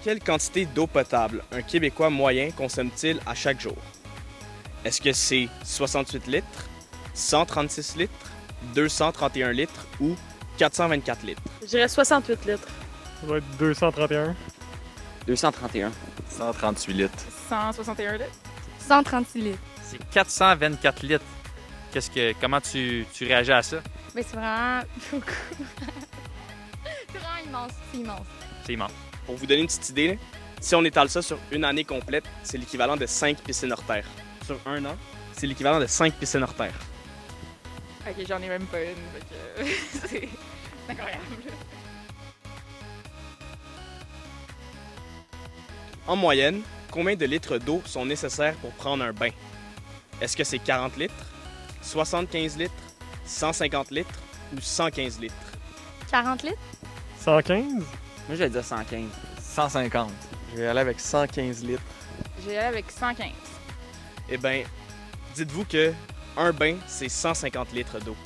Quelle quantité d'eau potable un Québécois moyen consomme-t-il à chaque jour? Est-ce que c'est 68 litres, 136 litres, 231 litres ou 424 litres? Je dirais 68 litres. Ça doit être 231. 231. 138 litres. 161 litres. 136 litres. C'est 424 litres. Comment tu réagis à ça? Mais c'est vraiment beaucoup. C'est vraiment immense. C'est immense. C'est immense. Pour vous donner une petite idée, là, si on étale ça sur une année complète, c'est l'équivalent de 5 piscines hors terre. Sur un an, c'est l'équivalent de 5 piscines hors terre. Ok, j'en ai même pas une. Fait que c'est incroyable. En moyenne, combien de litres d'eau sont nécessaires pour prendre un bain? Est-ce que c'est 40 litres, 75 litres, 150 litres ou 115 litres? 40 litres? 115? Moi, je vais dire 115. 150. Je vais aller avec 115 litres. Je vais aller avec 115. Eh bien, dites-vous que un bain, c'est 150 litres d'eau.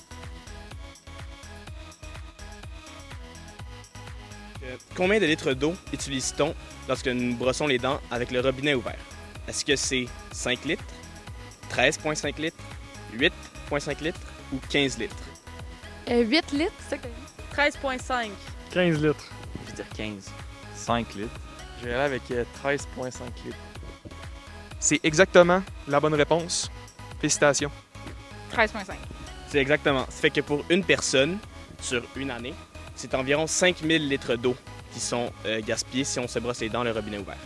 Combien de litres d'eau utilise-t-on lorsque nous brossons les dents avec le robinet ouvert? Est-ce que c'est 5 litres, 13,5 litres, 8,5 litres ou 15 litres? 8 litres, c'est ça que t'as dit? 13,5. 15 litres. Je vais dire 15. 5 litres. Je vais aller avec 13,5 litres. C'est exactement la bonne réponse. Félicitations. 13,5. C'est exactement. Ça fait que pour une personne, sur une année, c'est environ 5000 litres d'eau qui sont gaspillés si on se brosse les dents le robinet ouvert.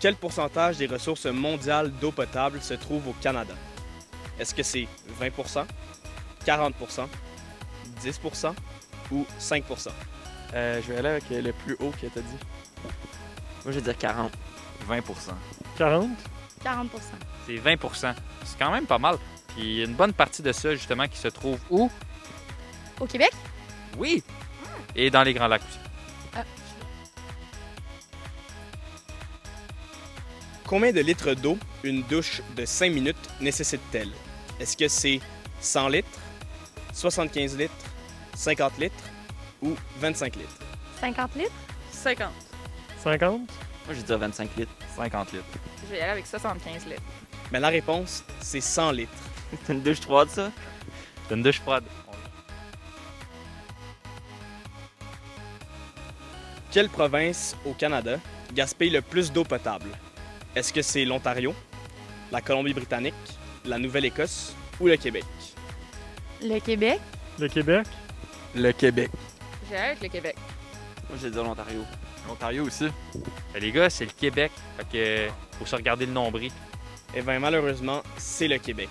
Quel pourcentage des ressources mondiales d'eau potable se trouve au Canada? Est-ce que c'est 20 40 10 ou 5 Je vais aller avec le plus haut que tu as dit. Moi, je vais dire 40. 20 40? 40 C'est 20 C'est quand même pas mal. Puis il y a une bonne partie de ça, justement, qui se trouve où? Au Québec? Oui! Et dans les Grands Lacs aussi. Combien de litres d'eau une douche de 5 minutes nécessite-t-elle? Est-ce que c'est 100 litres, 75 litres, 50 litres ou 25 litres? 50 litres? 50. 50? Moi, je vais dire 25 litres. 50 litres. Je vais y aller avec 75 litres. Mais la réponse, c'est 100 litres. C'est une douche froide, ça? C'est une douche froide. Quelle province au Canada gaspille le plus d'eau potable? Est-ce que c'est l'Ontario, la Colombie-Britannique, la Nouvelle-Écosse ou le Québec? Le Québec? Le Québec? Le Québec. Je vais aller avec le Québec. Moi, je vais dire l'Ontario. L'Ontario aussi. Les gars, c'est le Québec. Fait que faut se regarder le nombril. Eh bien, malheureusement, c'est le Québec.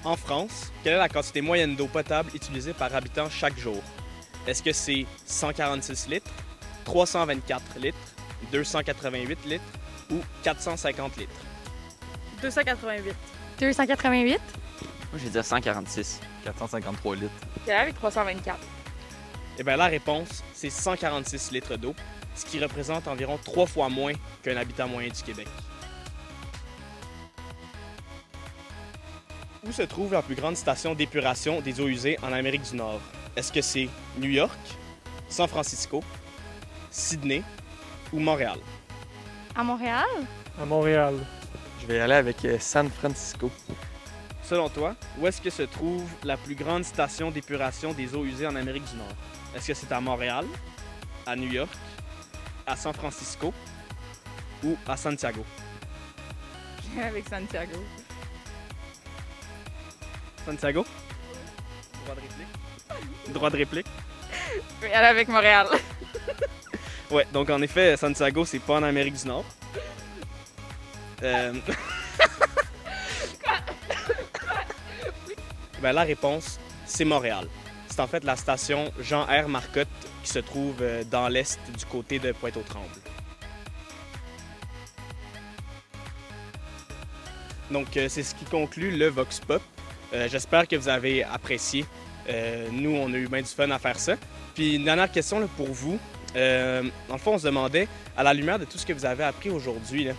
En France, quelle est la quantité moyenne d'eau potable utilisée par habitant chaque jour? Est-ce que c'est 146 litres, 324 litres, 288 litres ou 450 litres? 288. 288? Moi, je vais dire 146. 453 litres. Je vais aller avec 324. Eh bien, la réponse, c'est 146 litres d'eau, ce qui représente environ 3 fois moins qu'un habitant moyen du Québec. Où se trouve la plus grande station d'épuration des eaux usées en Amérique du Nord? Est-ce que c'est New York, San Francisco, Sydney ou Montréal? À Montréal? À Montréal. Je vais aller avec San Francisco. Selon toi, où est-ce que se trouve la plus grande station d'épuration des eaux usées en Amérique du Nord? Est-ce que c'est à Montréal, à New York, à San Francisco ou à Santiago? Je vais aller avec Santiago. Santiago? Droit de réplique? Droit de réplique? Je vais aller avec Montréal. Ouais, donc en effet, Santiago, c'est pas en Amérique du Nord. Ben, la réponse, c'est Montréal. C'est en fait la station Jean-R. Marcotte qui se trouve dans l'est du côté de Pointe-aux-Trembles. Donc, c'est ce qui conclut le Vox Pop. J'espère que vous avez apprécié. Nous, on a eu bien du fun à faire ça. Puis, une dernière question là, pour vous. Dans le fond, on se demandait, à la lumière de tout ce que vous avez appris aujourd'hui, là,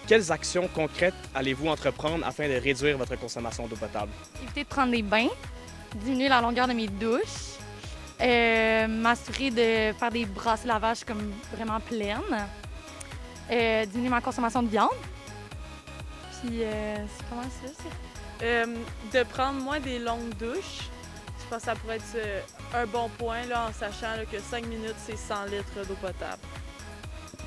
Quelles actions concrètes allez-vous entreprendre afin de réduire votre consommation d'eau potable? Éviter de prendre des bains, diminuer la longueur de mes douches, m'assurer de faire des brasses lavage comme vraiment pleines, diminuer ma consommation de viande. Puis, c'est comment ça? De prendre moins des longues douches. Je pense que ça pourrait être un bon point là, en sachant là, que 5 minutes, c'est 100 litres d'eau potable.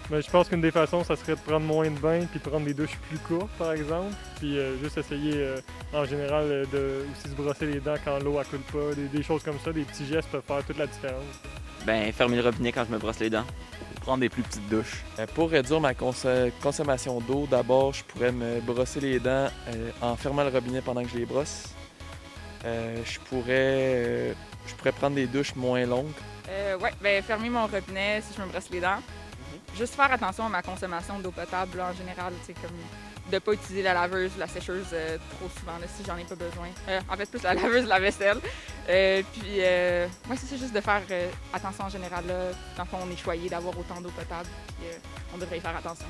Mais je pense qu'une des façons, ça serait de prendre moins de bains puis de prendre des douches plus courtes, par exemple. Puis juste essayer, en général, de aussi se brosser les dents quand l'eau ne coule pas. Des choses comme ça, des petits gestes peuvent faire toute la différence. Ben, fermer le robinet quand je me brosse les dents. Prendre des plus petites douches. Pour réduire ma consommation d'eau, d'abord, je pourrais me brosser les dents en fermant le robinet pendant que je les brosse. Je pourrais prendre des douches moins longues. Ouais, ben fermer mon robinet si je me brosse les dents. Juste faire attention à ma consommation d'eau potable là, en général, tu sais, comme de pas utiliser la laveuse ou la sécheuse trop souvent là, si j'en ai pas besoin. En fait, plus la laveuse, la vaisselle. Puis, moi, c'est juste de faire attention en général. Là. Dans le fond, on est choyé d'avoir autant d'eau potable. Puis, on devrait y faire attention.